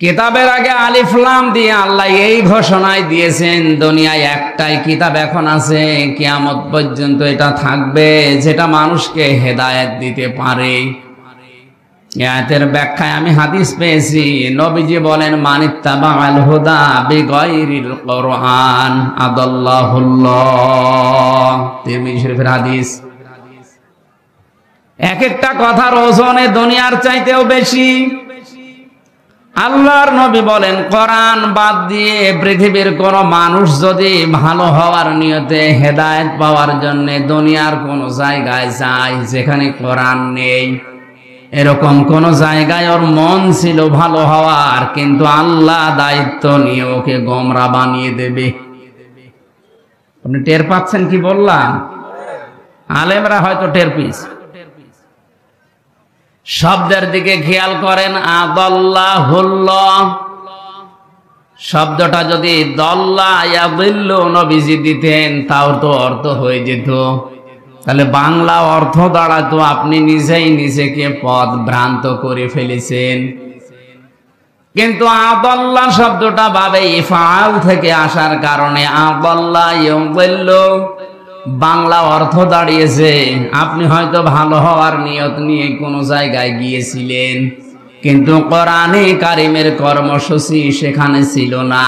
কিতাবের আগে আলিফ লাম দিয়ে আল্লাহ এই ঘোষণায় দিয়েছেন, দুনিয়ায় একটাই কিতাব এখন আছে, কিয়ামত পর্যন্ত এটা থাকবে, যেটা মানুষকে হেদায়েত দিতে পারে। আয়াতের ব্যাখ্যায় আমি হাদিস পেয়েছি, নবীজি বলেন, মানিত্তাবাআল হুদা বিগাইরিল কুরআন আদাল্লাহুল্লাহ। তিরমিজি শরীফের হাদিস। এক একটা কথার ওজনে দুনিয়ার চাইতেও বেশি। আল্লাহর নবী বলেন, কোরআন বাদ দিয়ে পৃথিবীর কোন মানুষ যদি ভালো হওয়ার নিয়তে হেদায়েত পাওয়ার জন্য দুনিয়ার কোন জায়গায় যায় যেখানে কোরআন নেই, এরকম কোন জায়গায় ওর মন ছিল ভালো হওয়ার, কিন্তু আল্লাহ দায়িত্ব নিয়ে ওকে গোমরা বানিয়ে দেবে। আপনি টের পাচ্ছেন কি বললাম? আলেমরা হয়তো টের পিস। শব্দের দিকে খেয়াল করেন, আদাল্লাহুল্লাহ শব্দটা যদি দল্লা ইয়াদিল্লু নবীজি দিতেন তাও তো অর্থ হয়ে যেত, তাহলে বাংলা অর্থ দাঁড়াতো আপনি নিজেই নিজেকে পথ ভ্রান্ত করে ফেলেছেন। কিন্তু আদাল্লাহ শব্দটা বাবে ইফআল থেকে আসার কারণে আদাল্লা ইয়াদিল্লু বাংলা অর্থ দাঁড়িয়েছে, আপনি হয়তো ভালো হওয়ার নিয়ত নিয়ে কোনো জায়গায় গিয়েছিলেন, কিন্তু কোরআনে কারিমের কর্মসূচি সেখানে ছিল না,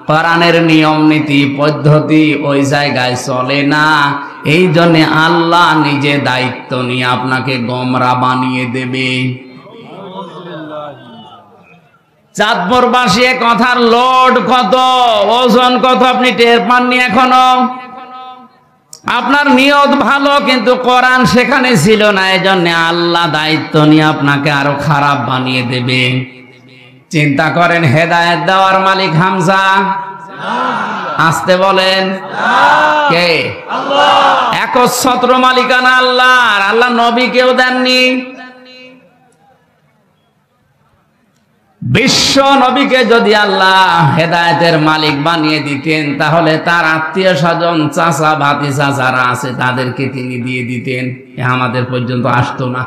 কোরআনের নিয়ম নীতি পদ্ধতি ওই জায়গায় চলে না। এই জন্য আল্লাহ নিজে দায়িত্ব নিয়ে আপনাকে গোমরা বানিয়ে দেবে। চাঁদপুরবাসী কথার লোড কত, ওজন কত আপনি টের পাননি এখনো। আপনার নিয়ত ভালো, কিন্তু কোরআন সেখানে ছিল না, এজন্য আল্লাহ দায়িত্ব নিয়ে আপনাকে আরো খারাপ বানিয়ে দেবে। চিন্তা করেন, হেদায়েত দেওয়ার মালিক হামজা? আসতে বলেন, কে? একচ্ছত্র মালিকানা আল্লাহর। আল্লাহ নবীকেও দেননি। বিশ্ব নবীকে যদি আল্লাহ হেদায়েতের মালিক বানিয়ে দিতেন, তাহলে তার আত্মীয় স্বজন চাচা ভাতিজা যারা আছে তাদেরকে তিনি দিয়ে দিতেন, আমাদের পর্যন্ত আসতো না।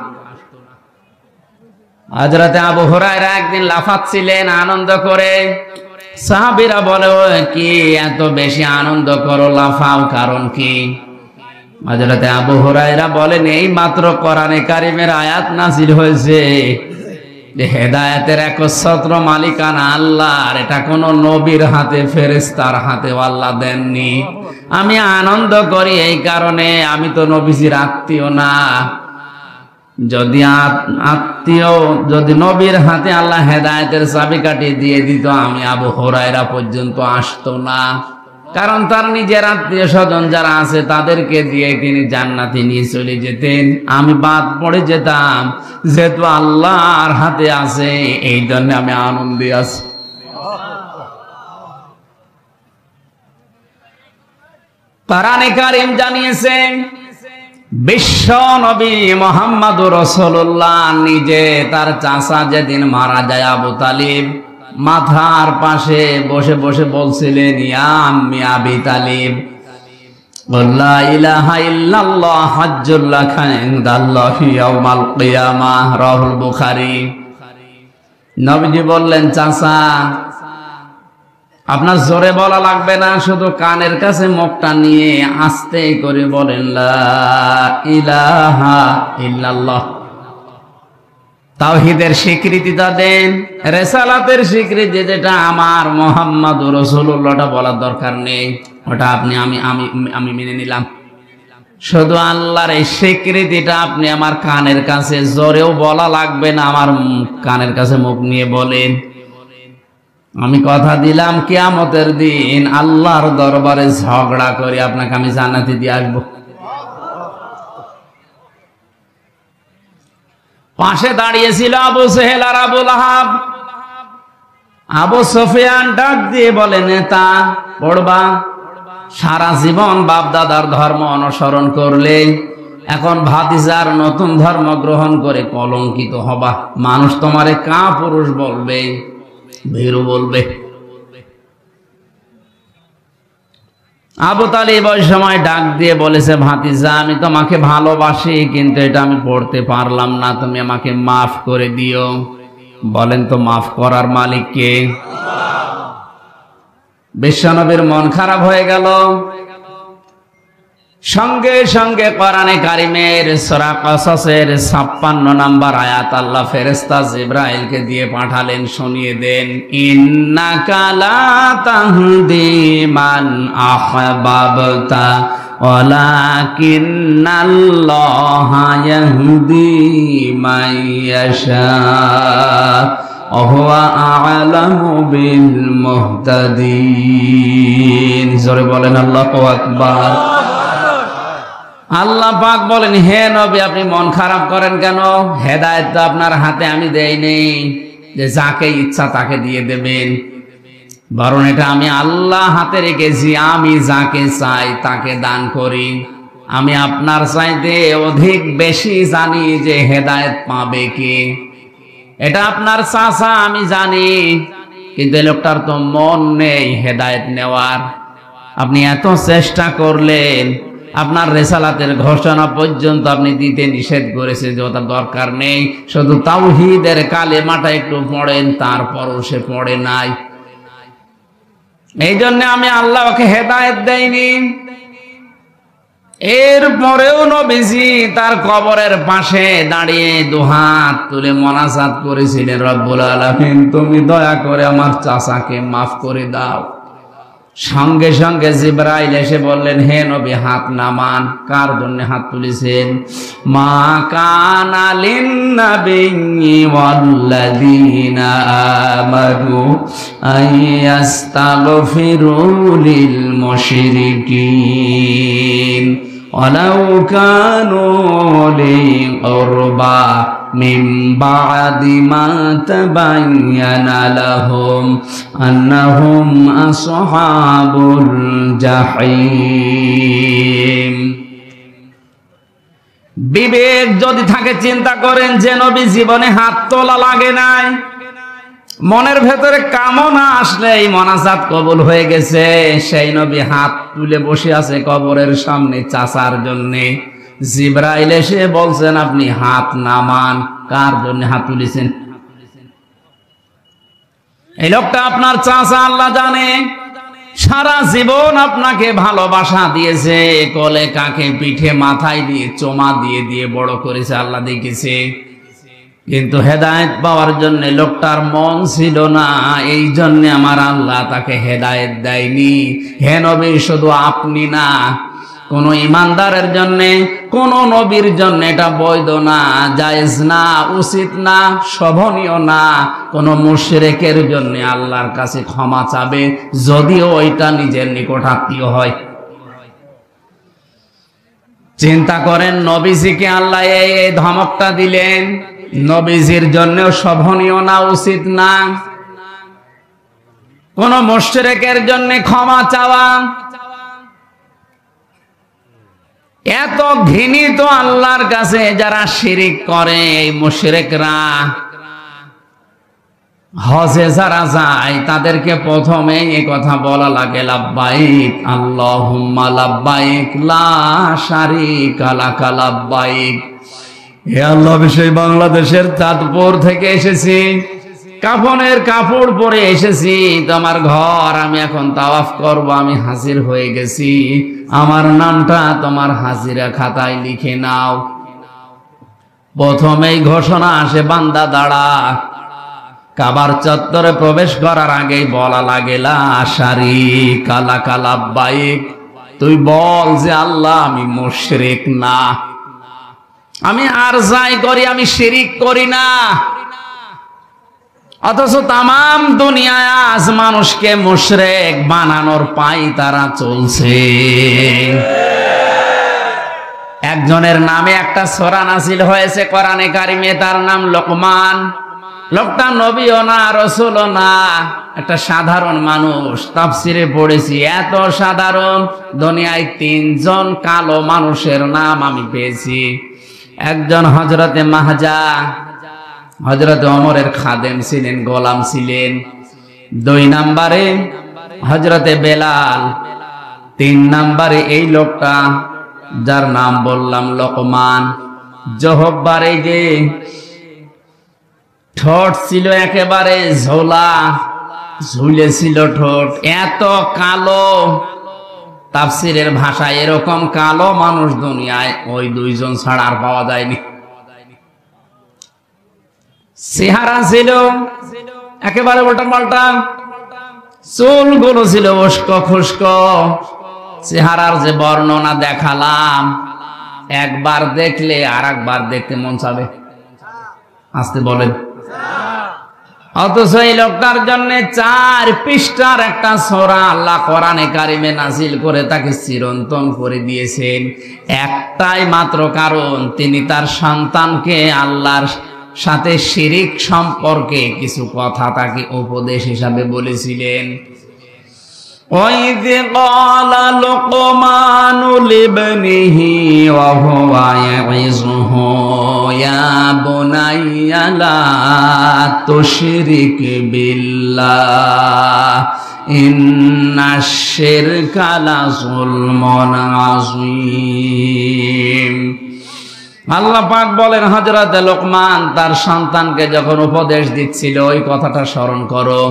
হযরতে আবু হুরায়রা একদিন লাফাচ্ছিলেন আনন্দ করে, সাহাবীরা বলে, ও কি এত বেশি আনন্দ করো, লাফাও, কারণ কি? হযরতে আবু হুরায়রা বলেন, এই মাত্র কোরআনে কারিমের আয়াত নাযিল হয়েছে, হেদায়েতের একচ্ছত্র মালিকানা আল্লাহর, এটা কোন নবীর হাতে ফেরেশতার হাতে আল্লাহ দেননি। আমি আনন্দ করি এই কারণে, আমি তো নবীজির আত্মীয় না। যদি আত্মীয়, যদি নবীর হাতে আল্লাহ হেদায়েতের চাবিকাঠি দিয়ে দিত, আমি আবু হুরায়রা পর্যন্ত আসতো না, কারণ তার নিজের আত্মীয় স্বজন যারা আছে তাদেরকে দিয়ে তিনি জান্নাতে নিয়ে চলে যেতেন, আমি বাদ পড়ে যেতাম। যেহেতু আল্লাহর হাতে আছে, এই জন্য আমি আনন্দে আছি। কোরআনে কারীম জানিয়েছেন, বিশ্ব নবী মুহাম্মদুর রাসূলুল্লাহ নিজে তার চাচা যেদিন মারা যায় আবু তালিব, মাথার পাশে বসে বসে বলছিলেন, ইয়া আম্মি আবি তালিব, লা ইলাহা ইল্লাল্লাহ হাজ্জুল লাকা ইনদাল্লাহি ইয়াউমাল কিয়ামাহ, রাহুল বুখারী। নবীজি বললেন, চাচা আপনার জোরে বলা লাগবে না, শুধু কানের কাছে মুখটা নিয়ে আস্তে করে বলেন, লা ইলাহা ইল্লাল্লাহ। তাওহীদের স্বীকৃতিটা দেন, রিসালাতের স্বীকৃতি যেটা আমার মুহাম্মদুর রাসূলুল্লাহটা বলার দরকার নেই, ওটা আপনি আমি মেনে নিলাম। শুধু আল্লাহর এই স্বীকৃতিটা আপনি আমার কানের কাছে, জোরেও বলা লাগবে না, আমার কানের কাছে মুখ নিয়ে বলেন। আমি কথা দিলাম, কিয়ামতের দিন আল্লাহর দরবারে ঝগড়া করে আপনাকে আমি জান্নাতে দিয়ে আসবো। পাশে দাঁড়িয়েছিল আবু জেহেল আর আবু লাহাব। আবু সুফিয়ান ডাক দিয়ে বলে, নেতা পড়বা, সারা জীবন বাপ দাদার ধর্ম অনুসরণ করলে এখন ভাতিজার নতুন ধর্ম গ্রহণ করে কলঙ্কিত হবা, মানুষ তোমারে কা পুরুষ বলবে, ভীরু বলবে। আবু তালিব ওই সময় ডাক দিয়ে বলেছে, ভাতিজা আমি তোমাকে ভালোবাসি, কিন্তু এটা আমি পড়তে পারলাম না, তুমি আমাকে মাফ করে দিও। বলেন তো মাফ করার মালিক কে? বিশ্বনবীর মন খারাপ হয়ে গেল। সঙ্গে সঙ্গে কোরআনে কারিমের সূরা কসসের 56 নম্বর আয়াত আল্লাহ ফেরেশতা জিবরাইলকে দিয়ে পাঠালেন, শুনিয়ে দেন, ইন্নাকা লা তাহদি মান আহবাবতা ওয়ালাকিন্নাল্লাহা ইয়াহদি মান ইয়াশা ওয়া হুয়া আ'লামু বিল মুহতাদিন। জোরে বলেন আল্লাহু আকবার। আল্লাহ পাক বলেন, হে নবী আপনি মন খারাপ করেন কেন? হেদায়েত তো আপনার হাতে আমি দেইনি যে যাকে ইচ্ছা তাকে দিয়ে দেবেন, বরং এটা আমি আল্লাহ হাতে রেখেছি। আমি যাকে চাই তাকে দান করি। আমি আপনার চাইতে অধিক বেশি জানি যে হেদায়েত পাবে কে। এটা আপনার চাচা আমি জানি, কিন্তু এই লোকটার তো মন নেই হেদায়েত নেওয়ার। আপনি এত চেষ্টা করলেন, আপনার রেসালাতের ঘোষণা পর্যন্ত আপনি দিতে নিষেধ করেছেন যে ওটা দরকার নেই, শুধু তাওহীদের কালেমাটা একটু পড়েন, তারপরও সে পড়ে নাই। এই জন্য আমি আল্লাহ ওকে হেদায়েত দেইনি। এরপরেও নবীজি তার কবরের পাশে দাঁড়িয়ে দুহাত তুলে মোনাজাত করেছিলেন, রব্বুল আলামিন তুমি দয়া করে আমার চাচাকে মাফ করে দাও। সঙ্গে সঙ্গে জিবরাইল এসে বললেন, হে নবী হাত নামান। কার জন্য হাত তুলেছেন? মা কানা লিন-নাবিয়্যি ওয়াল্লাযীনা আমানু আইয়াস্তাগফিরু লিল মুশরিকিন ওয়ালাউ কানু উলি কুরবা মিন বা'দি মা তাবায়্যানা লাহুম আন্নাহুম আসহাবুল জাহিম। বিবেক যদি থাকে চিন্তা করেন যে নবী জীবনে হাত তোলা লাগে নাই, মনের ভেতরে কামনা আসলে এই মোনাজাত কবুল হয়ে গেছে। সেই নবী হাত তুলে বসে আছে কবরের সামনে চাচার জন্যে। জিবরাইল এসে বলছেন আপনি হাত নামান। কার জন্য হাত তুলেছেন? এই লোকটা আপনার চাচা, আল্লাহ জানে। সারা জীবন আপনাকে ভালোবাসা দিয়েছে, কোলে কাকে পিঠে মাথায় দিয়ে চোমা দিয়ে দিয়ে বড় করেছে, আল্লাহ দেখেছে। কিন্তু হেদায়েত পাওয়ার জন্য লোকটার মন ছিল না, এই জন্য আমার আল্লাহ তাকে হেদায়েত দেয়নি। হে নবী, শুধু আপনি না, কোন ইমানদারের জন্য, কোন নবীর জন্য এটা বৈধ না, জায়েজ না, উচিত না, শোভনীয় না। কোন মুশরিকের জন্য আল্লাহর কাছে ক্ষমা চাবে, যদিও ওইটা নিজের নিকটাত্মীয় হয়। চিন্তা করেন, নবীজিকে আল্লাহ এই ধমকটা দিলেন, নবীজির জন্য শোভনীয় না, উচিত না কোন মুশরিকের জন্য ক্ষমা চাওয়া। এত ঘৃণিত আল্লাহর কাছে যারা শিরিক করে, এই মুশরিকরা হজে যারা যায় তাদেরকে প্রথমে এই কথা বলা লাগে, লাব্বাইক আল্লাহুম্মা লাব্বাইক লা শারীকা লাকা লাব্বাইক। হে আল্লাহ, সেই বাংলাদেশের চাঁদপুর থেকে এসেছি, কাফনের কাপড় পরে এসেছি তোমার ঘর, আমি এখন তাওয়াফ করব, আমি হাজির হয়ে গেছি, আমার নামটা তোমার হাজিরা খাতায় লিখে নাও। প্রথমেই ঘোষণা আসে, বান্দা দাঁড়া। কাবার চত্বরে প্রবেশ করার আগেই বলা লাগে, লা শারীকা লাকা লাব্বাইক। তুই বল যে আল্লাহ আমি মুশরিক না, আমি আর যাই করি আমি শিরিক করি না। অথচ তামাম দুনিয়ায় আজ মানুষকে মুশরিক বানানোর পাই তারা চলছে। একজনের নামে একটা সূরা নাযিল হয়েছে কোরআনে কারিমে, তার নাম লোকমান। লোকটা নবীও না, রাসূলও না, একটা সাধারণ মানুষ। তাফসিরে পড়েছি, এত সাধারণ দুনিয়ায় 3 জন কালো মানুষের নাম আমি পেয়েছি। একজন হযরতে মাহজা, হযরতে ওমরের খাদেম ছিলেন, গোলাম ছিলেন। 2 নম্বরে হযরতে বেলাল। 3 নম্বরে এই লোকটা যার নাম বললাম লোকমান। জোহব্বারে যে ঠোঁট ছিল একেবারে ঝোলা, ঝুলেছিল ঠোঁট, এত কালো। তাফসীরের ভাষায় এরকম কালো মানুষ দুনিয়ায় ওই দুইজন ছাড়া আর পাওয়া যায়নি। চেহারা ছিল একেবারে উল্টা পাল্টা, চুলগুলো ছিল উস্কো খুস্কো। চেহারার যে বর্ণনা দেখালাম, একবার দেখলে আর একবার দেখতে মন চাবে। আসতে বলেন। অথচ এই লোকটার জন্য 4 পৃষ্ঠার একটা সূরা আল্লাহ কোরআনে কারিমে নাজিল করে তাকে চিরন্তন করে দিয়েছেন। একটাই মাত্র কারণ, তিনি তার সন্তানকে আল্লাহর সাথে শিরিক সম্পর্কে কিছু কথা তাকে উপদেশ হিসাবে বলেছিলেন। وَإِذْ قَالَ لُقْمَانُ لِابْنِهِ وَهُوَ يَعِظُهُ يَا بُنَيَّ لَا تُشْرِكْ بِاللَّهِ إِنَّ الشِّرْكَ لَظُلْمٌ عَظِيمٌ। আল্লাহ পাক বলেন, হযরত লোকমান তার সন্তানকে যখন উপদেশ দিচ্ছিল, ওই কথাটা স্মরণ করো।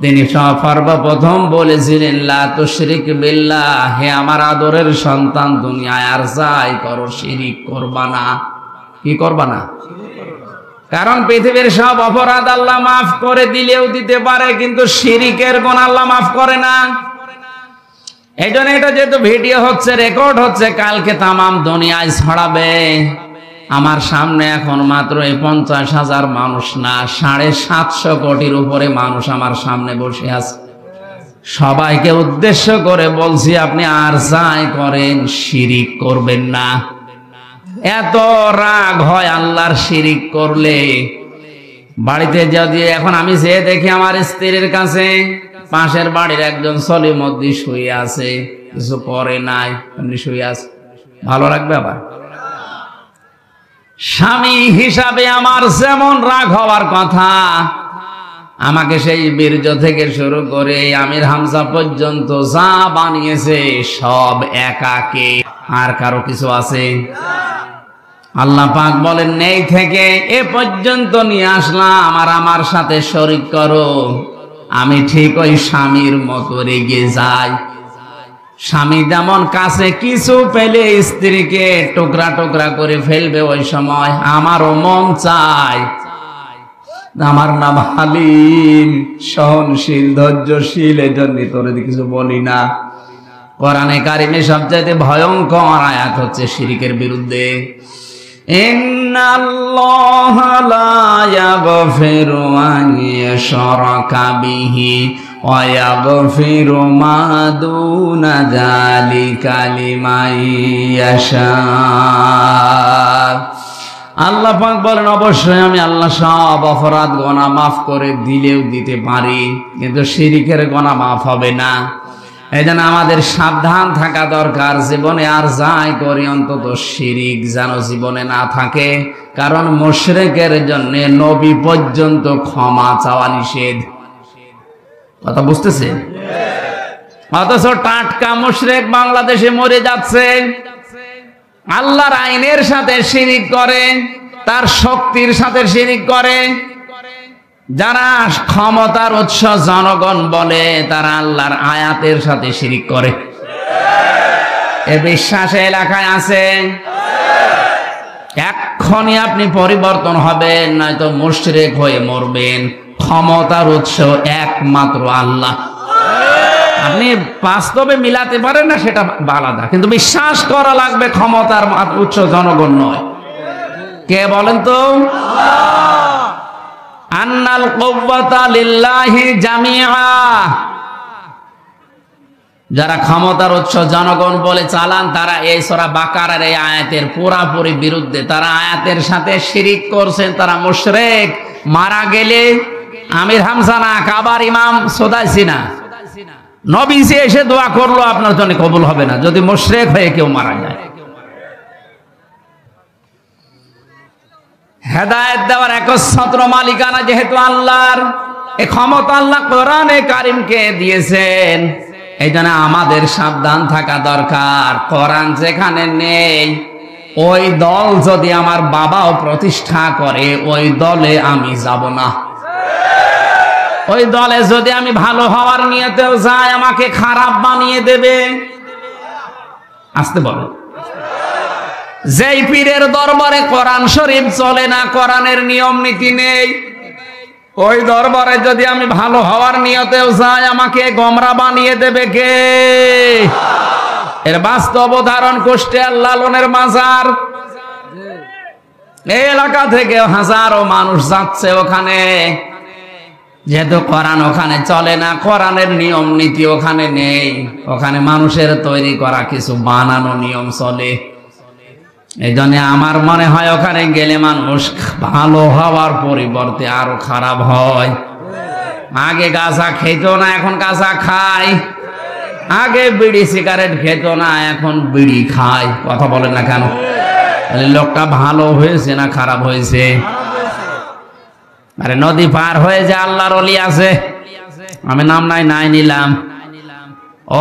তিনি সর্বপ্রথম বলেছিলেন, লা তুশরিক বিল্লাহ, হে আমার আদরের সন্তান, দুনিয়ায় আর যাই করো শিরিক করবা না। কি করবা না? কারণ পৃথিবীর সব অপরাধ আল্লাহ মাফ করে দিলেও দিতে পারে, কিন্তু শিরিকের গুনাহ আল্লাহ মাফ করে না। এই জন্য এটা যেহেতু ভিডিও হচ্ছে, রেকর্ড হচ্ছে, কালকে তামাম দুনিয়ায় ছড়াবে। আমার সামনে এখন মাত্র 50,000 মানুষ না, 750 কোটির উপরে মানুষ আমার সামনে বসে আছে। সবাইকে উদ্দেশ্য করে বলছি, আপনি আর যাই করেন শিরিক করবেন না। এত রাগ হয় আল্লাহর শিরিক করলে। বাড়িতে যদি এখন আমি যে দেখি আমার স্ত্রীর কাছে পাশের বাড়ির একজন সলিমদ্দি শুয়ে আছে, কিছু করে নাই, এমনি শুয়ে আছে, ভালো লাগবে? আবার স্বামী হিসাবে আমার যেমন রাগ হওয়ার কথা, আমাকে সেই বীর্য থেকে শুরু করে আমির হামজা পর্যন্ত যা বানিয়েছে সব একাকে, আর কারো কিছু আছে? আল্লাহ পাক বলেন, নেই থেকে এ পর্যন্ত নিয়ে আসলাম, আর আমার সাথে শরীক করো। আমি ঠিক ওই স্বামীর মতো রেগে যাই। স্বামী যেমন কাছে কিছু পেলে স্ত্রীকে টুকরা টুকরা করে ফেলবে, ওই সময় আমারও মন চায়। আমার নাম হালিম, সহনশীল, ধৈর্যশীল, এজন্য তোরে কিছু বলি না। কোরআনে কারিমে সবচাইতে ভয়ঙ্কর আয়াত হচ্ছে শিরিকের বিরুদ্ধে। ইন্নাল্লাহা লা ইয়াগফিরু আন ইউশরাকা বিহি ওয়া ইয়াগফিরু মা দুনা যালিকা লিমান ইয়াশা। আল্লাহ পাক বলেন, অবশ্যই আমি আল্লাহ সব অপরাধ গুনাহ মাফ করে দিলেও দিতে পারি, কিন্তু শিরিকের গুনাহ মাফ হবে না। এই জন্য আমাদের সাবধান থাকা দরকার। জীবনে আর যাই করি অন্তত শিরিক যেন জীবনে না থাকে, কারণ মুশরিকের জন্য নবী পর্যন্ত ক্ষমা চাওয়া নিষেধ। কথা বুঝতেছে? অথচ টাটকা মুশরিক বাংলাদেশে মরে যাচ্ছে, আল্লাহর আইনের সাথে শিরিক করে, তার শক্তির সাথে শিরিক করে। যারা ক্ষমতার উৎস জনগণ বলে, তারা আল্লাহর আয়াতের সাথে শিরিক করে। এ বিশ্বাস এলাকায় আছে? এক্ষুনি আপনি পরিবর্তন হবেন, নয়তো মুশরিক হয়ে মরবেন। ক্ষমতার উৎস একমাত্র আল্লাহ। আপনি বাস্তবে মিলাতে পারেন না, সেটা আলাদা, কিন্তু বিশ্বাস করা লাগবে ক্ষমতার উৎস জনগণ নয়। কে বলেন তো? আন্নাল কুওয়াতা লিল্লাহি জামিআ। যারা ক্ষমতার উৎস জনগণ বলে চালান, তারা এই সূরা বাকারার এই আয়াতের পুরাপুরি বিরুদ্ধে। তারা আয়াতের সাথে শিরিক করছেন, তারা মুশরিক। মারা গেলে আমির হামজা না, কাবার ইমাম সোদাইছি না, নবীজি এসে দোয়া করলো আপনার জন্য কবুল হবে না যদি মুশরিক হয়ে কেউ মারা যায়। হেদায়েত দেওয়ার একচ্ছত্র মালিকানা যেহেতু আল্লাহর, এই ক্ষমতা আল্লাহ কোরআনে কারিমকে দিয়েছেন। এই জন্য আমাদের সাবধান থাকা দরকার। কোরআন যেখানে নেই ওই দল যদি আমার বাবাও প্রতিষ্ঠা করে ওই দলে আমি যাব না। ওই দলে যদি আমি ভালো হওয়ার নিয়তেও যাই আমাকে খারাপ বানিয়ে দেবে। আসতে বলো, যেই পীরের দরবারে কোরআন শরীফ চলে না, কোরআনের নিয়ম নীতি নেই, ওই দরবারে যদি আমি ভালো হওয়ার নিয়তেও যাই আমাকে গোমরা বানিয়ে দেবে কে? এর বাস্তব উদাহরণ কুষ্টিয়ার লালনের মাজার। এই এলাকা থেকে হাজারো মানুষ যাচ্ছে ওখানে, যেহেতু কোরআন ওখানে চলে না, কোরআনের নিয়ম নীতি ওখানে নেই, ওখানে মানুষের তৈরি করা কিছু বানানো নিয়ম চলে। এই জন্য আমার মনে হয় ওখানে গেলে মানুষ ভালো হওয়ার পরিবর্তে আরো খারাপ হয়। আগে গাঁজা খেত না, এখন গাঁজা খায়। আগে বিড়ি সিগারেট খেত না, এখন বিড়ি খায়। কথা বলেন না কেন? লোকটা ভালো হয়েছে না খারাপ হয়েছে? আরে নদী পার হয়ে যে আল্লাহর ওলি আছে, আমি নাম নাই নিলাম,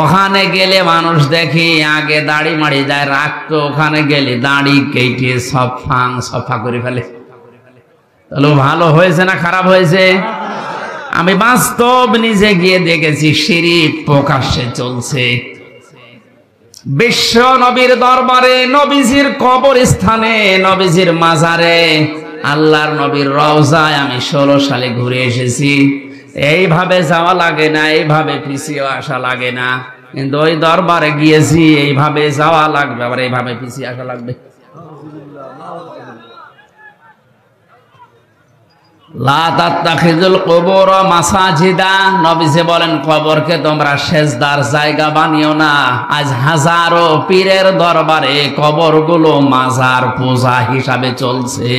ওখানে গেলে মানুষ দেখি আগে দাড়ি মাড়ি যায় রাখতো, ওখানে গেলে দাড়ি কেটে সব ফাং সফা করে ফেলে। তাহলে ভালো হয়েছে না খারাপ হয়েছে? আমি বাস্তব নিজে গিয়ে দেখেছি শিরক প্রকাশ্যে চলছে। বিশ্ব নবীর দরবারে, নবীজির কবরস্থানে, নবীজির মাজারে, আল্লাহর নবীর রওজায় আমি 16 সালে ঘুরে এসেছি। এইভাবে যাওয়া লাগে না, এইভাবে পিছিয়ে আসা লাগে না, কিন্তু ওই দরবারে গিয়েছি এইভাবে যাওয়া লাগবে, আবার এইভাবে পিছিয়ে আসা লাগবে। লা তাত্তাখিযুল কুবুর মাসাজিদা, নবীজি বলেন কবরকে তোমরা সেজদার জায়গা বানিও না। আজ হাজারো পীরের দরবারে কবরগুলো মাজার পূজা হিসাবে চলছে।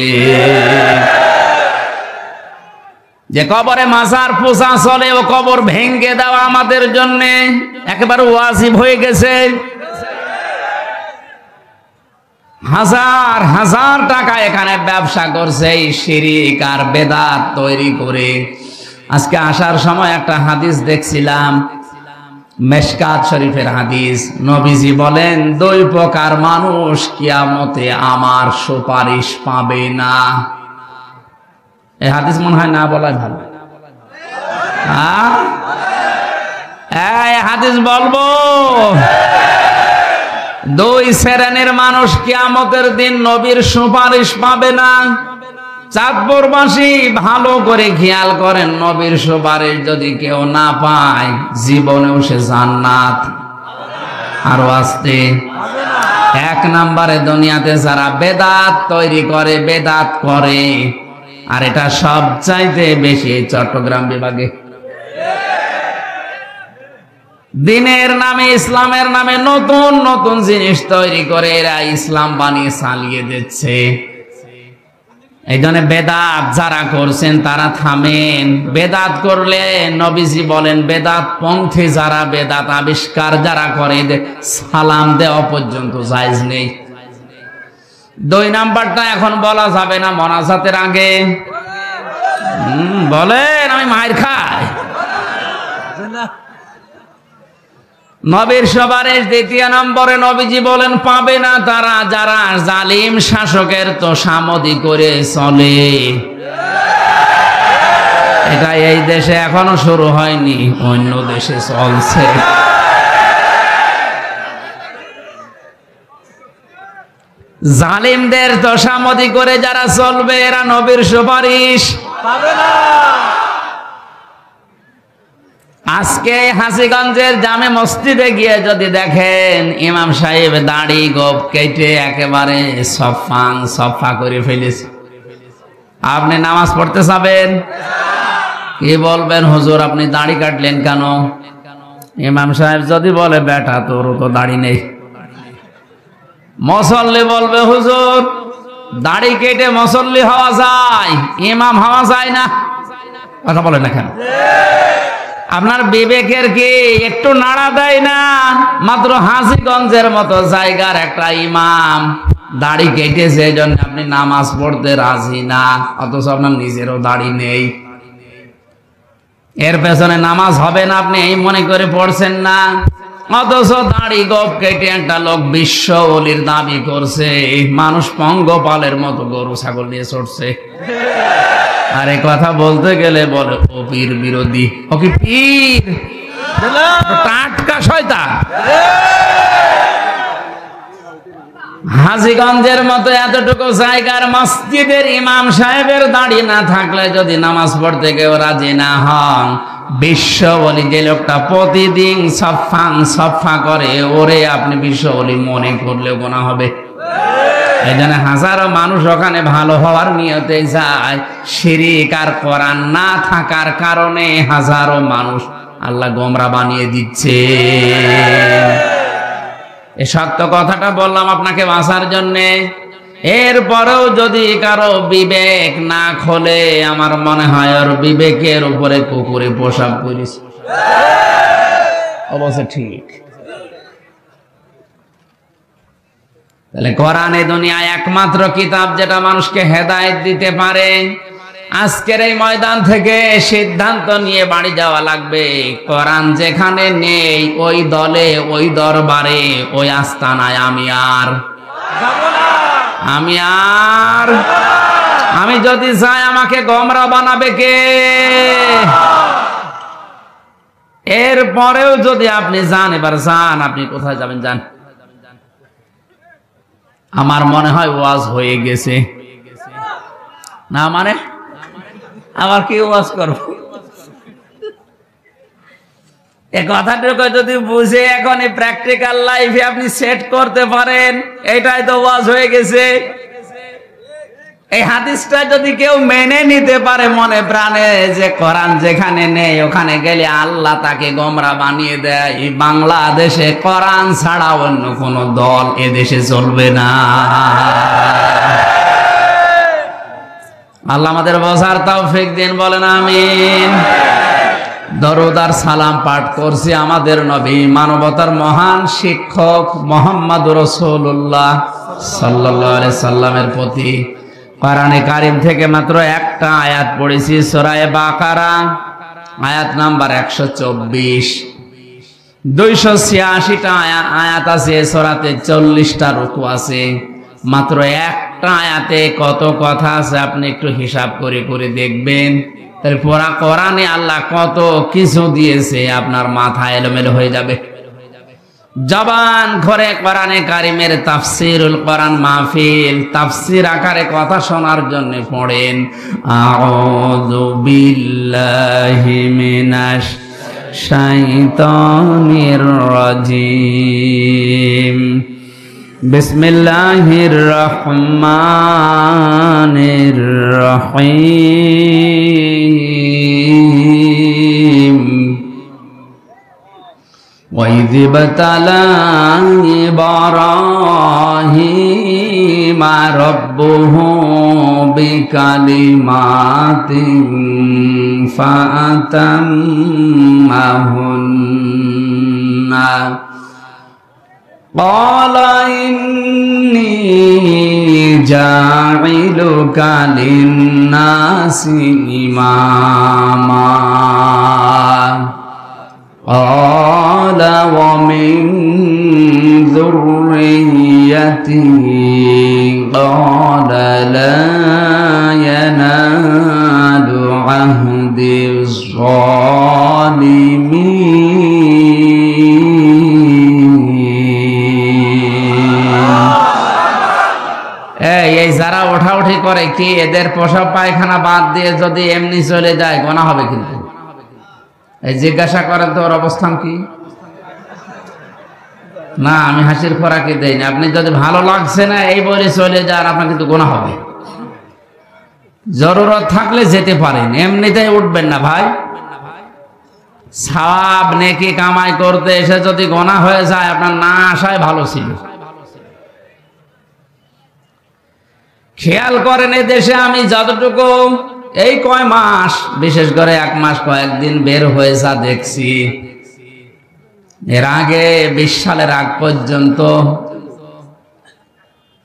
যে কবরে মাজার পূজা চলে ও কবর ভেঙ্গে দেওয়া আমাদের জন্য একেবারে ওয়াজিব হয়ে গেছে। হাজার হাজার টাকা এখানে ব্যবসা করছে এই শিরক আর বেদাত তৈরি করে। আজকে আসার সময় একটা হাদিস দেখছিলাম, মেশকাত শরীফের হাদিস। নবীজি বলেন 2 প্রকার মানুষ কিয়ামতে আমার সুপারিশ পাবে না। এই হাদিস মনে হয় না বলাই ভালো। এই হাদিস বলবো, 2 শ্রেণীর মানুষ কিয়ামতের দিন নবীর সুপারিশ পাবে না। চাঁদপুরবাসী ভালো করে খেয়াল করেন, নবীর সুপারিশ যদি কেউ না পায় জীবনেও সে জান্নাত আরো আসতে। 1 নম্বরে দুনিয়াতে যারা বেদাত তৈরি করে, বেদাত করে, আর এটা সবচাইতে বেশি চট্টগ্রাম বিভাগে। দিনের নামে, ইসলামের নামে নতুন নতুন জিনিস তৈরি করে এরা ইসলাম বানিয়ে চালিয়ে দিচ্ছে। এই জন্য বেদাত যারা করছেন তারা থামেন। বেদাত করলে নবীজি বলেন বেদাত পন্থী যারা, বেদাত আবিষ্কার যারা করে সালাম দেওয়া পর্যন্ত জায়েজ নেই। 2 নাম্বারটা এখন বলা যাবে না মোনাজাতের আগে। বলেন আমি মায়ের খাই। নবীর সুপারিশ 2 নম্বরে নবীজি বলেন পাবে না তারা যারা জালিম শাসকের তোষামদি করে চলে। এটা এই দেশে এখনো শুরু হয়নি, অন্য দেশে চলছে। জালিমদের তোষামদি করে যারা চলবে এরা নবীর সুপারিশ পাবে না। আজকে হাসিগঞ্জের জামে মসজিদে গিয়ে যদি দেখেন ইমাম সাহেব দাড়ি গোপ কেটে একেবারে সফা করে ফেলেছে, আপনি নামাজ পড়তে যাবেন, কি বলবেন? হুজুর আপনি দাড়ি কাটলেন কেন? ইমাম সাহেব যদি বলে বেটা তোর তো দাড়ি নেই। মুসল্লি বলবে হুজুর দাড়ি কেটে মুসল্লি হওয়া যায়, ইমাম হওয়া যায় না। কথা বলেন না কেন? আপনার বিবেকের কি একটু নাড়া দেয় না? মাত্র হাসিগঞ্জের মতো জায়গার একটা ইমাম দাড়ি কেটেছে, এই জন্য আপনি নামাজ পড়তে রাজি না, অথচ আপনার নিজেরও দাড়ি নেই। এর পেছনে নামাজ হবে না আপনি এই মনে করে পড়ছেন না। অথচ দাড়ি গোপ কেটে একটা লোক বিশ্ব ওলির দাবি করছে, মানুষ পঙ্গপালের মতো গরু ছাগল নিয়ে ছড়ছে। আর এই কথা বলতে গেলে বলে ও পীর বিরোধী, ও কি পীর? টাটকা শয়তান। হাজীগঞ্জের মতো এতটুকু জায়গার মসজিদের ইমাম সাহেবের দাড়ি না থাকলে যদি নামাজ পড়তে কেউ রাজি না হন, বিশ্ব বলি যে লোকটা প্রতিদিন সফা করে, ওরে আপনি বিশ্ব বলি মনে করলেও গোনা হবে। এই জন্য হাজারো মানুষ ওখানে ভালো হওয়ার নিয়তে যায়, শিরিক আর কোরআন না থাকার কারণে হাজারো মানুষ আল্লাহ গোমরা বানিয়ে দিচ্ছে। এই সত্য কথাটা বললাম আপনাকে বাঁচার জন্যে। এরপরেও যদি কারো বিবেক না খোলে, আমার মনে হয় ওর বিবেকের উপরে কুকুরে পোশাক করিস। অবশ্য ঠিক। তাহলে কোরআন এই দুনিয়ায় একমাত্র কিতাব যেটা মানুষকে হেদায়েত দিতে পারে। আজকের এই ময়দান থেকে সিদ্ধান্ত নিয়ে বাড়ি যাওয়া লাগবে, কোরআন যেখানে নেই ওই দলে, ওই দরবারে, ওই আস্তানায় আমি যদি চাই আমাকে গোমরা বানাবে কে? এরপরেও যদি আপনি যান, এবার যান, আপনি কোথায় যাবেন যান। আমার মনে হয় ওয়াজ হয়ে গেছে না, মানে আবার কি ওয়াজ করব? এই কথাটুকু যদি বুঝে এখন প্র্যাকটিক্যাল লাইফে আপনি সেট করতে পারেন, এটাই তো ওয়াজ হয়ে গেছে। এই হাদিসটা যদি কেউ মেনে নিতে পারে মনে প্রাণে, যে কোরআন যেখানে নেই ওখানে গেলে আল্লাহ তাকে গোমরা বানিয়ে দেয়, বাংলাদেশে কোরআন ছাড়া অন্য কোন দল এদেশে চলবে না। আল্লাহ আমাদের বোঝার তৌফিক দিন, বলেন আমিন। দরুদ আর সালাম পাঠ করছি আমাদের নবী, মানবতার মহান শিক্ষক মুহাম্মদুর রাসূলুল্লাহ সাল্লাল্লাহু আলাইহি সাল্লামের প্রতি। কোরআনে কারীম থেকে মাত্র একটা আয়াত পড়েছি, সূরা বাকারা আয়াত নাম্বার 124। 286টা আয়াত আছে সূরাতে, 40টা রুকু আছে। মাত্র একটা আয়াতে কত কথা আছে আপনি একটু হিসাব করে করে দেখবেন। তাহলে পুরা কোরআনে আল্লাহ কত কিছু দিয়েছে, আপনার মাথা এলোমেলো হয়ে যাবে। জবান ঘরে কোরআনে কারিমের তাফসিরুল কোরআন মাহফিল, তাফসির আকারে কথা শোনার জন্য পড়েন আউযু বিল্লাহি মিনাশ শাইতানির রাজিম, বিসমিল্লাহির রহমানির রহিম। وَإِذِ ابْتَلَى إِبْرَاهِيمَ رَبُّهُ بِكَلِمَاتٍ فَأَتَمَّهُنَّ قَالَ إِنِّي جَاعِلُكَ لِلنَّاسِ إِمَامًا قال ومن ذريتي قال لا ينال عهد الظالمين। এই যারা ওঠাউঠি করে কি এদের প্রসাব পায়খানা বাদ দিয়ে যদি এমনি চলে যায় গোনা হবে কিন্তু। এই জিজ্ঞাসা করেন তো ওর অবস্থান কি? না, আমি হাসির খোরাকি দেই না। আপনি যদি ভালো লাগছে না এই বলে চলে যান, আপনার কিন্তু গোনা হবে। জরুরত থাকলে যেতে পারেন, এমনিতেই উঠবেন না ভাই। সওয়াব নেকি কামাই করতে এসে যদি গোনা হয়ে যায়, আপনার না আসায় ভালো ছিল। খেয়াল করেন এই দেশে আমি যতটুকু এই কয় মাস, বিশেষ করে 1 মাস কয়েকদিন বের হয়ে যা দেখছি, এর আগে 20 সালের আগ পর্যন্ত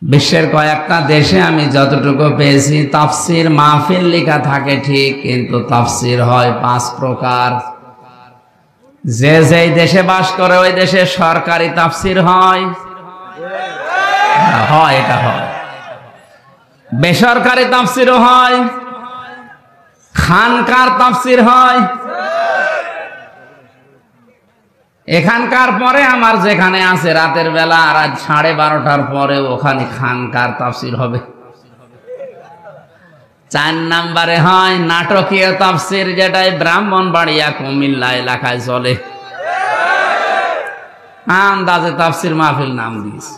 বিশ্বের কয়েকটা দেশে আমি যতটুকু পেয়েছি, তাফসির মাহফিল লেখা থাকে ঠিক, কিন্তু তাফসির হয় 5 প্রকার। যে যেই দেশে বাস করে ওই দেশে সরকারি তাফসির হয়, এটা হয়। বেসরকারি তাফসিরও হয়, খানকার তাফসির হয়। এখানকার পরে আমার যেখানে আছে রাতের বেলা রাত 12:30টার পরে ওখানে খানকার তাফসির হবে। 4 নম্বরে হয় নাটকীয় তাফসির, যেটাই ব্রাহ্মণবাড়িয়া কুমিল্লা এলাকায় চলে। আন্দাজে তাফসির মাহফিল নাম দিয়েছে।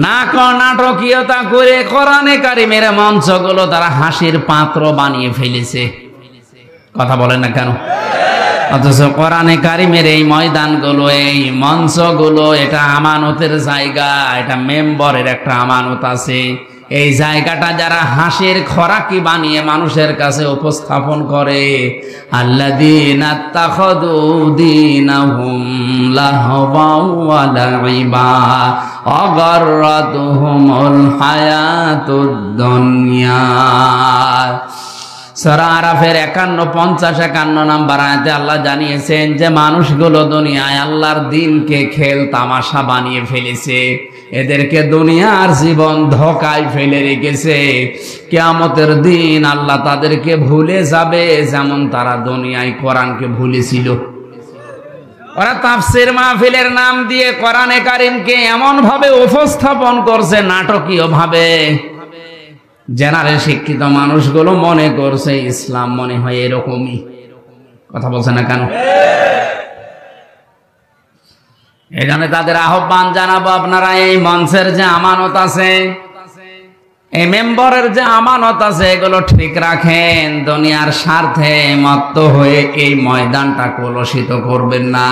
নাটকীয়তা করে কোরআনে কারিমের মঞ্চগুলো তারা হাসির পাত্র বানিয়ে ফেলেছে। কথা বলেন না কেন? অথচ কোরআনে কারিমের এই ময়দানগুলো, এই মঞ্চগুলো, এটা আমানতের জায়গা, এটা মেম্বরের একটা আমানত আছে। এই জায়গাটা যারা হাসির খোরাকি বানিয়ে মানুষের কাছে উপস্থাপন করে, আল্লাযীনা ইত্তাখাযু দীনাহুম লাহওয়াও ওয়া লাইবা ওয়া গাররাতুহুমুল হায়াতুদ দুনিয়া। সূরা আরাফের 51, 50, 51 নম্বর আয়াতে আল্লাহ জানিয়েছেন যে মানুষগুলো দুনিয়ায় আল্লাহর দ্বীনকে খেল তামাশা বানিয়ে ফেলেছে, এদেরকে দুনিয়ার জীবন ধোঁকায় ফেলে রেখেছে। কিয়ামতের দিন আল্লাহ তাদেরকে ভুলে যাবে যেমন তারা দুনিয়ায় কোরআনকে ভুলেছিল। ওরা তাফসীর মাহফিলের নাম দিয়ে কোরআনে কারিমকে এমন ভাবে উপস্থাপন করছে নাটকীয় ভাবে, জেনারেল শিক্ষিত মানুষগুলো মনে করছে ইসলাম মনে হয় এরকমই। কথা বলছে না কেন? এই জন্য তাদের আহ্বান জানাবো, আপনারা এই মঞ্চের যে আমানত আছে, এই মেম্বরের যে আমানত আছে, এগুলো ঠিক রাখেন। দুনিয়ার স্বার্থে মত্ত হয়ে এই ময়দানটা কলুষিত করবেন না।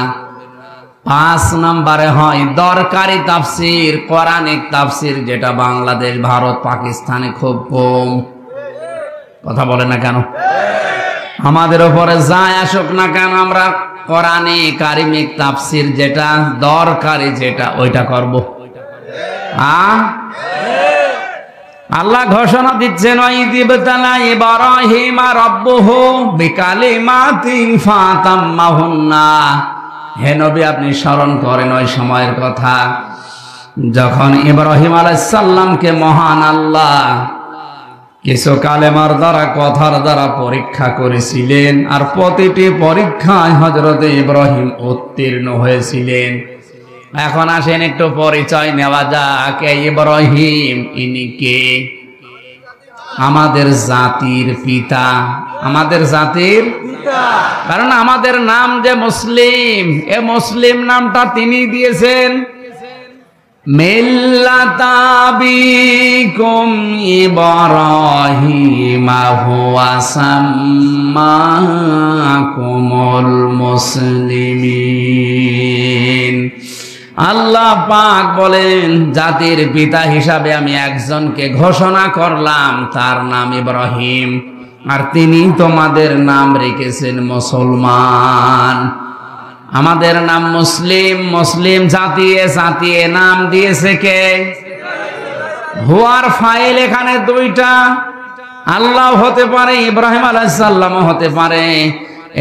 5 নম্বরে হয় দরকারি তাফসির, কোরআনিক তাফসির, যেটা বাংলাদেশ, ভারত, পাকিস্তানে খুব কম। কথা বলে না কেন? আমাদের উপরে যায় আসুক না কেন, আমরা কোরআনে কারিমিক তাফসির যেটা দরকারি, যেটা ওইটা করব। আল্লাহ ঘোষণা দিচ্ছেন, ওয়াইযিবতালা ইব্রাহিমা রাব্বুহু বিকালিমাতিন ফাতাম্মাহুন্না। হে নবী, আপনি স্মরণ করেন ওই সময়ের কথা যখন ইব্রাহিম আলাইহিস সালামকে মহান আল্লাহ কিছু কালেমার দ্বারা, কথার দ্বারা পরীক্ষা করেছিলেন, আর প্রতিটি পরীক্ষায় হযরত ইব্রাহিম উত্তীর্ণ হয়েছিলেন। এখন আসেন একটু পরিচয় নেওয়া যাক। ইব্রাহিম ইনি কে? আমাদের জাতির পিতা, আমাদের জাতির পিতা। কারণ আমাদের নাম যে মুসলিম, এ মুসলিম নামটা তিনি দিয়েছেন। মিল্লাতা আবিকুম ইব্রাহিমা হুয়া সাম্মাকুমুল মুসলিমিন। আল্লাহ পাক বলেন, জাতির পিতা হিসাবে আমি একজনকে ঘোষণা করলাম, তার নাম ইব্রাহিম, আর তিনি তোমাদের নাম রেখেছেন মুসলমান। আমাদের নাম মুসলিম, মুসলিম জাতিয়ে জাতিয়ে নাম দিয়েছে কে? হুয়ার ফাইল এখানে দুইটা, আল্লাহ হতে পারে, ইব্রাহিম আলাইহিস সালামও হতে পারে।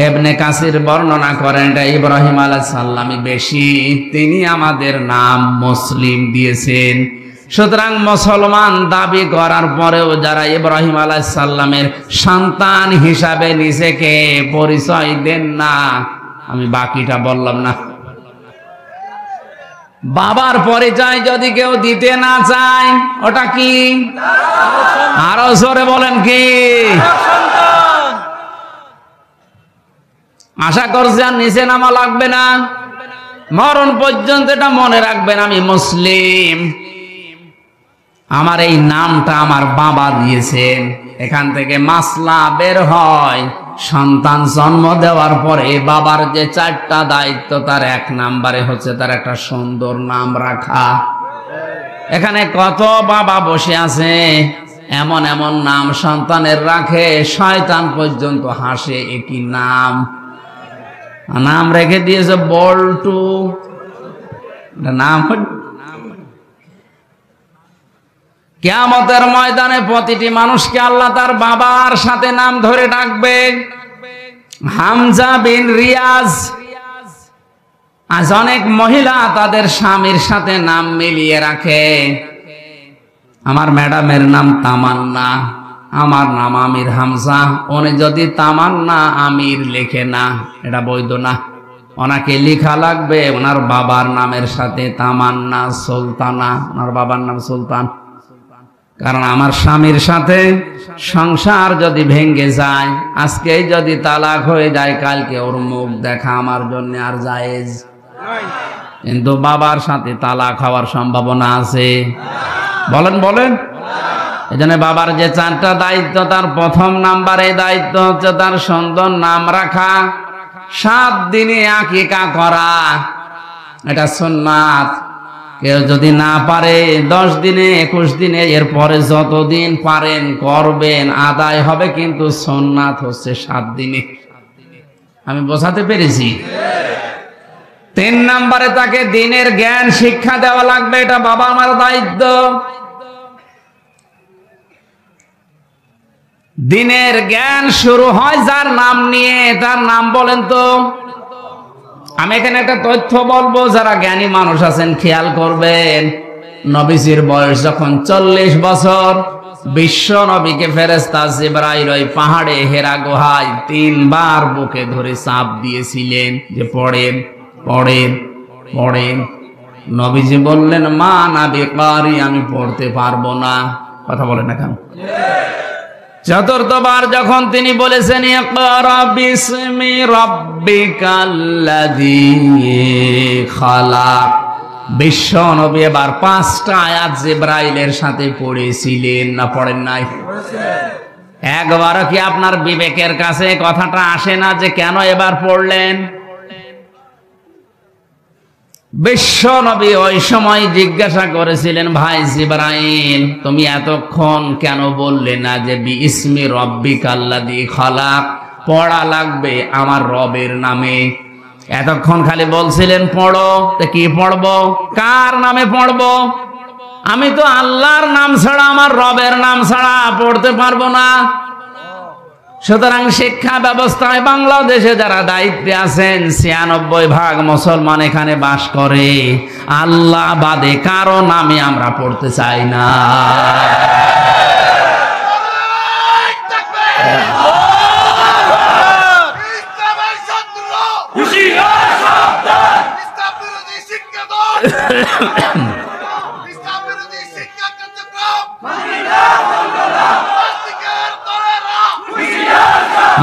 ইবনে কাসির বর্ণনা করেন এটা ইব্রাহিম আলাইহিস সালামই বেশি, তিনি আমাদের নাম মুসলিম দিয়েছেন। সুতরাং মুসলমান দাবি করার পরেও যারা ইব্রাহিম আলাইহিস সালামের সন্তান হিসাবে নিজেকে পরিচয় দেন না, আমি বাকিটা বললাম না। বাবার পরিচয় যদি কেউ দিতে না চায়, ওটা কি? আরো জোরে বলেন কি? আশা করছি আর নিচে নামা লাগবে না, মরণ পর্যন্ত এটা মনে রাখবেন, আমি মুসলিম, আমার এই নামটা আমার বাবা দিয়েছেন। এখান থেকে মাসলা বের হয়, সন্তান জন্ম দেওয়ার পরে বাবার যে 4টা দায়িত্ব, তার 1 নম্বরে হচ্ছে তার একটা সুন্দর নাম রাখা। এখানে কত বাবা বসে আছে, এমন এমন নাম সন্তানের রাখে, শয়তান পর্যন্ত হাসে। একই নাম নাম রেখে দিয়েছে বল্টু, নাম। কিয়ামতের ময়দানে প্রতিটি মানুষকে আল্লাহ তার বাবার সাথে নাম ধরে ডাকবে। হামজা বিন রিয়াজ। আজ অনেক মহিলা তাদের স্বামীর সাথে নাম মিলিয়ে রাখে। আমার ম্যাডামের নাম তামান্না, আমার নাম আমির হামজা, উনি যদি তামান্না আমির লেখে না, এটা বৈধ না। ওনাকে লেখা লাগবে ওনার বাবার নামের সাথে তামান্না সুলতানা, ওনার বাবার নাম সুলতান। কারণ আমার স্বামীর সাথে সংসার যদি ভেঙে যায়, আজকে যদি তালাক হয়ে যায়, কালকে ওর মুখ দেখা আমার জন্য আর জায়েজ। কিন্তু বাবার সাথে তালাক হওয়ার সম্ভাবনা আছে। বলেন বলেন। এজন্য বাবার যে 4টা দায়িত্ব, তার প্রথম নাম্বারে দায়িত্ব হচ্ছে তার সুন্দর নাম রাখা, 7 দিনে আকিকা করা, এটা সুন্নাত। কেউ যদি না পারে 10 দিনে 21 দিনে, এরপরে যতদিন পারেন করবেন, আদায় হবে, কিন্তু সুন্নাত হচ্ছে 7 দিনে। আমি বোঝাতে পেরেছি? 3 নম্বরে তাকে দিনের জ্ঞান শিক্ষা দেওয়া লাগবে, এটা বাবা মার দায়িত্ব। দিনের জ্ঞান শুরু হয় যার নাম নিয়ে, তার নাম বলেন তো। আমি এখানে একটা তথ্য বলবো, যারা জ্ঞানী মানুষ আছেন খেয়াল করবেন। নবীজির বয়স যখন 40 বছর, বিশ্ব নবীকে ফেরেশতা জিবরাইল ওই পাহাড়ে হেরা গুহায় 3 বার বুকে ধরে চাপ দিয়েছিলেন যে পড়েন পড়েন পড়েন। নবীজি বললেন মা না বেকারি, আমি পড়তে পারবো না। কথা বলেন না কেন? 4বার যখন তিনি বলেছেন ইকরা বিসমি রাব্বিকাল্লাযী খালাক, বিশ্ব নবী এবার 5টা আয়াত জিবরাইলের সাথে পড়েছিলেন না পড়েন নাই? একবারও কি আপনার বিবেকের কাছে কথাটা আসে না যে কেন এবার পড়লেন? বিশ্ব নবী ওই সময় জিজ্ঞাসা করেছিলেন, ভাই জিবরাইল, তুমি এতক্ষণ কেন বললে না যে বিইসমি রাব্বিকাল্লাযী খালাক, পড়া লাগবে আমার রবের নামে? এতক্ষণ খালি বলছিলেন পড়ো, তো কি পড়বো, কার নামে পড়বো? আমি তো আল্লাহর নাম ছাড়া, আমার রবের নাম ছাড়া পড়তে পারবো না। সুতরাং শিক্ষা ব্যবস্থায় বাংলাদেশে যারা দায়িত্বে আছেন, 96% মুসলমান এখানে বাস করে, আল্লাহ বাদে কারো নামে আমরা পড়তে চাই না।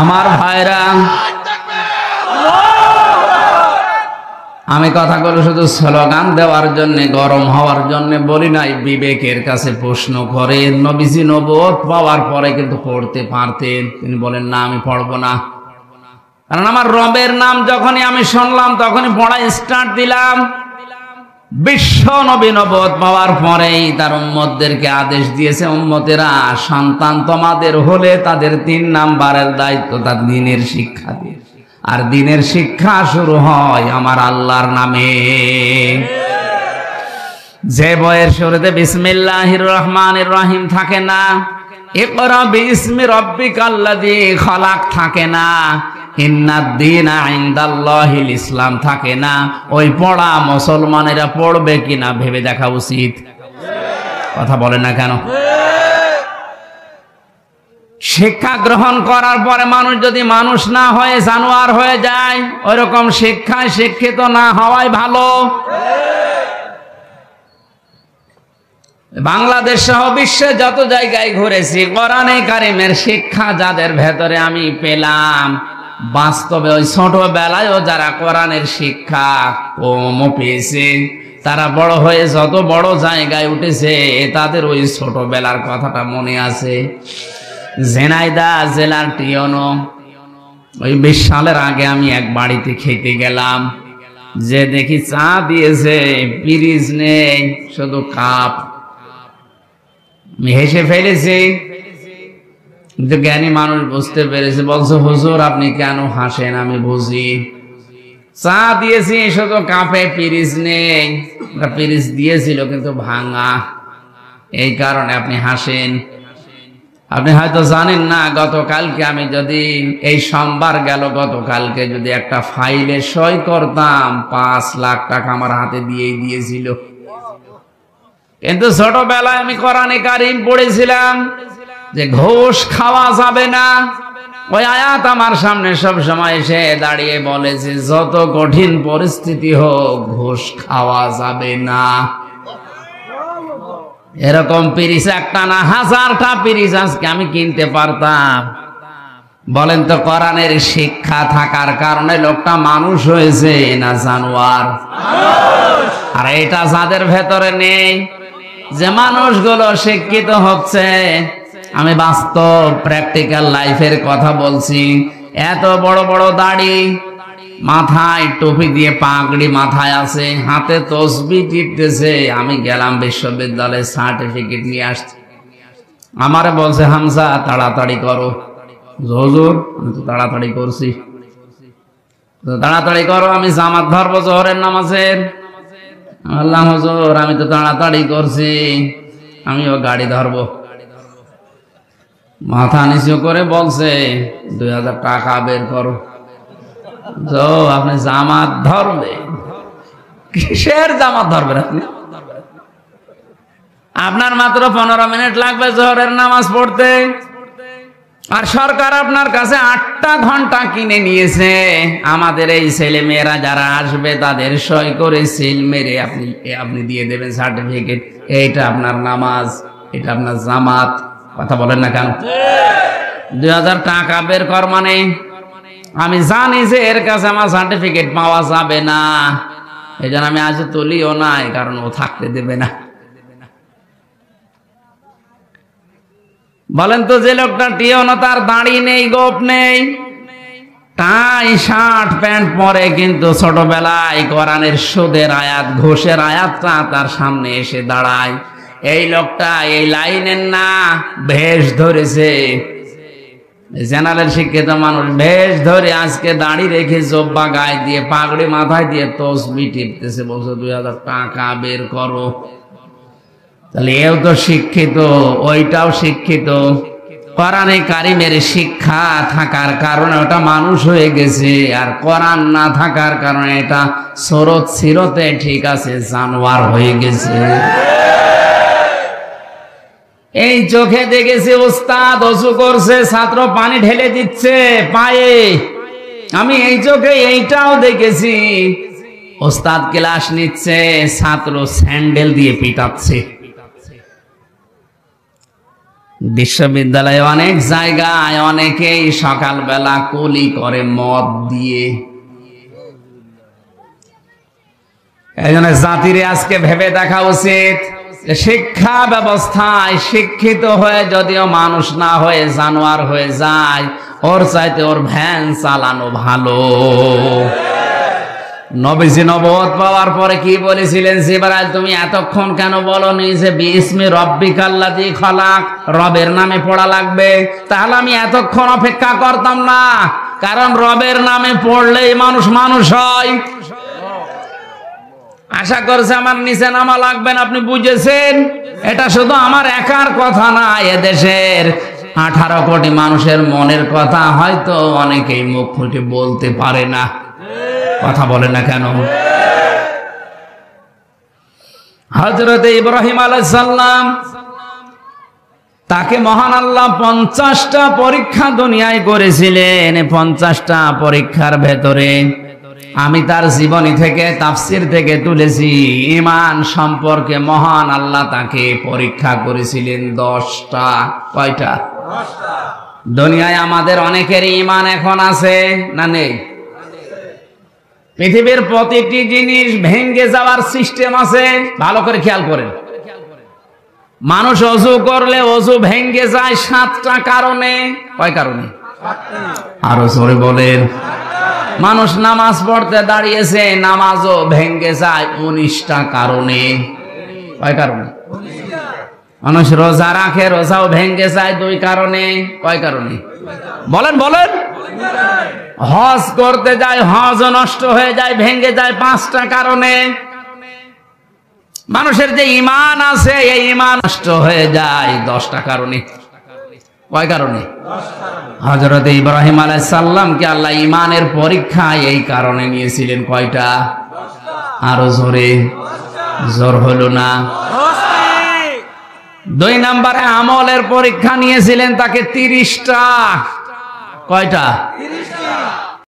আমার ভাইরা, আমি কথাগুলো শুধু স্লোগান দেওয়ার জন্য, গরম হওয়ার জন্য বলি নাই, বিবেকের কাছে প্রশ্ন করে। নবীজি নবুয়ত পাওয়ার পরে কিন্তু পড়তে পারতেন, তিনি বলেন না আমি পড়বো না। কারণ আমার রবের নাম যখনই আমি শুনলাম তখনই পড়া স্টার্ট দিলাম। বিশ্ব নবী নবুয়ত পাওয়ার পরেই তার উম্মতদেরকে আদেশ দিয়েছে, উম্মতেরা সন্তান তোমাদের হলে তাদের 3 নাম্বারের দায়িত্ব তার দিনের শিক্ষা দিয়ে। আর দিনের শিক্ষা শুরু হয় আমার আল্লাহর নামে। যে বইয়ের শুরুতে বিসমিল্লাহির রহমানির রহিম থাকে না, ইকরা বিইসমি রাব্বিকাল্লাযী খালাক থাকে না, ইন্নাদ-দীনা ইনদাল্লাহিল ইসলাম থাকে না, ওই পড়া মুসলমানেরা পড়বে কিনা ভেবে দেখা উচিত। কথা বলেন না কেন? শিক্ষা গ্রহণ করার পরে মানুষ যদি মানুষ না হয়ে জানোয়ার হয়ে যায়, ওইরকম শিক্ষায় শিক্ষিত না হওয়াই ভালো। বাংলাদেশ সহ বিশ্বে যত জায়গায় ঘুরেছি, কোরআনে কারিমের শিক্ষা যাদের ভেতরে আমি পেলাম, বাস্তবে ওই ছোটবেলায়ও যারা কোরআনের শিক্ষা কম পেয়েছে, তারা বড় হয়ে যত বড় জায়গায় উঠেছে, তাদের ওই ছোটবেলার কথাটা মনে আছে। ঝিনাইদহ জেলার টিয়নো, ওই 20 সালের আগে আমি এক বাড়িতে খেতে গেলাম, যে দেখি চা দিয়েছে, পিরিজ নেই, শুধু কাপ। আমি হেসে ফেলেছি, কিন্তু জ্ঞানী মানুষ বুঝতে পেরেছে, বলছে হুজুর আপনি কেন হাসেন? আমি বুঝি, চা দিয়েছি শুধু কাপে, পিরিজ নেই। পিরিজ দিয়েছিল কিন্তু ভাঙা, এই কারণে আপনি হাসেন। আপনি হয়তো জানেন না, গতকালকে আমি যদি এই সোমবার গেল, গতকালকে যদি একটা ফাইলে সই করতাম 5 লাখ টাকা আমার হাতে দিয়েছিল। কিন্তু ছোটবেলায় আমি কোরআনে কারিম পড়েছিলাম যে ঘুষ খাওয়া যাবে না। ওই আয়াত আমার সামনে সব সময় এসে দাঁড়িয়ে বলেছে যত কঠিন পরিস্থিতি হোক ঘুষ খাওয়া যাবে না। এরকম পিরিচ একটা না, 1000টা পিরিচ আজকে আমি কিনতে পারতাম। বলেন তো, কোরআনের শিক্ষা থাকার কারণে লোকটা মানুষ হয়েছে না জানোয়ার? আর এটা যাদের ভেতরে নেই, যে মানুষগুলো শিক্ষিত হচ্ছে, আমি বাস্তব প্র্যাকটিক্যাল লাইফের কথা বলছি। এত বড় বড় দাড়ি, মাথায় টুপি দিয়ে পাগড়ি মাথায় আছে, হাতে তসবিহ টিপতেছে। আমি গেলাম বিশ্ববিদ্যালয়ে, সার্টিফিকেট নিয়ে আসছি। আমারে বলছে হামজা তাড়াতাড়ি করো। হুজুর আমি তো তাড়াতাড়ি করছি। তাড়াতাড়ি করো, আমি জামাত ধরবো জোহরের নামাজের। আল্লাহ হুজুর আমি তো তাড়াতাড়ি করছি, আমিও গাড়ি ধরবো। মাথা নিচু করে বলছে 2000 টাকা বের করো। তো আপনি জামাত ধরবে? কিসের জামাত ধরবেন আপনি? আপনার মাত্র 15 মিনিট লাগবে জোহরের নামাজ পড়তে, আর সরকার আপনার কাছে 8টা ঘন্টা কিনে নিয়েছে। আমাদের এই ছেলে মেয়েরা যারা আসবে তাদের সই করে সিল মেরে আপনি দিয়ে দেবেন সার্টিফিকেট। এইটা আপনার নামাজ, এটা আপনার জামাত। কথা বলেন না কেন? 2000 টাকা বের কর মানে আমি জানি যে এর কাছে আমার সার্টিফিকেট পাওয়া যাবে না, এই জন্য আমি আজ তুলিও নাই, কারণ ও থাকতে দেবে না। বলেন তো, যে লোকটা টিও না, তার দাড়ি নেই, গোপ নেই, টাই শার্ট প্যান্ট পরে, কিন্তু ছোটবেলায় কোরআনের সুদের আয়াত, ঘুষের আয়াতটা তার সামনে এসে দাঁড়ায়, এই লোকটা এই লাইনের না ভেষ ধরেছে। জেনারেল শিক্ষিত মানুষ ভেষ ধরে আজকে দাড়ি রেখে জব্বা গায়ে দিয়ে পাগড়ি মাথায় দিয়ে তসবিহ টিপতেছে, বলছে 2000 টাকা বের করো। তাহলে এও তো শিক্ষিত, ওইটাও শিক্ষিত। কোরআনে কারিমের শিক্ষা থাকার কারণে ওটা মানুষ হয়ে গেছে, আর কোরআন না থাকার কারণে এটা সরত সিরতে ঠিক আছে জানোয়ার হয়ে গেছে। এই চোখে দেখেছি ওস্তাদ ওযু করছে, ছাত্র পানি ঢেলে দিচ্ছে পায়ে। আমি এই চোখে এইটাও দেখেছি, ওস্তাদ ক্লাস নিচ্ছে, ছাত্র স্যান্ডেল দিয়ে পিটাচ্ছে। বিশ্ববিদ্যালয়ে অনেক জায়গায় অনেকেই সকালবেলা কুলি করে মদ দিয়ে। এই জন্য জাতিরে আজকে ভেবে দেখা উচিত, শিক্ষা ব্যবস্থায় শিক্ষিত হয়ে যদিও মানুষ না হয়ে জানোয়ার হয়ে যায়, ওর চাইতে ওর ভ্যান চালানো ভালো। নবীজি নবুয়ত পাওয়ার পরে কি বলেছিলেন? জিবরাইল তুমি এতক্ষণ কেন বলনি যে বিসমি রব্বিকাল্লাযী খলাক, রবের নামে পড়া লাগবে? তাহলে আমি এতক্ষণ অপেক্ষা করতাম না, কারণ রবের নামে পড়লেই মানুষ মানুষ হয়। আশা করছে আমার নিচে নামা লাগবে না, আপনি বুঝেছেন? এটা শুধু আমার একার কথা না, এদেশের 18 কোটি মানুষের মনের কথা হয়তো অনেকেই মুখ ফুটে বলতে পারে না। কথা বলে না কেন? হযরত ইব্রাহিম আলাইহিস সালাম, তাকে মহান আল্লাহ 50টা পরীক্ষা দুনিয়ায় করেছিলেন। 50টা পরীক্ষার ভেতরে আমি তার জীবনী থেকে, তাফসীর থেকে তুলেছি, ঈমান সম্পর্কে মহান আল্লাহ তাকে পরীক্ষা করেছিলেন 10টা। কয়টা? 10টা। দুনিয়ায় আমাদের অনেকের ঈমান এখন আছে না নেই? পৃথিবীর প্রতিটি জিনিস ভেঙে যাওয়ার সিস্টেম আছে, ভালো করে খেয়াল করেন। মানুষ ওযু করলে ওযু ভেঙে যায় 7টা কারণে। কয় কারণে? আরো জোরে বলেন। মানুষ নামাজ পড়তে দাঁড়িয়েছে, নামাজও ভেঙে যায় 19টা কারণে। কয় কারণে? মানুষ রোজা রাখে, রোজাও ভেঙে যায় 2 কারণে। কয় কারণে? বলেন বলেন। হজ করতে যায়, হজও নষ্ট হয়ে যায়, ভেঙে যায় 5টা কারণে। মানুষের যে ঈমান আছে, এই ঈমান নষ্ট হয়ে যায় 10টা কারণে। কয় কারণে? হযরত ইব্রাহিম আলাইহিস সালামকে আল্লাহ ঈমানের পরীক্ষা এই কারণে নিয়েছিলেন। কয়টা? আরো জোরে, জোর হলো না। 2 নম্বরে আমলের পরীক্ষা নিয়েছিলেন তাকে 30টা। কয়টা?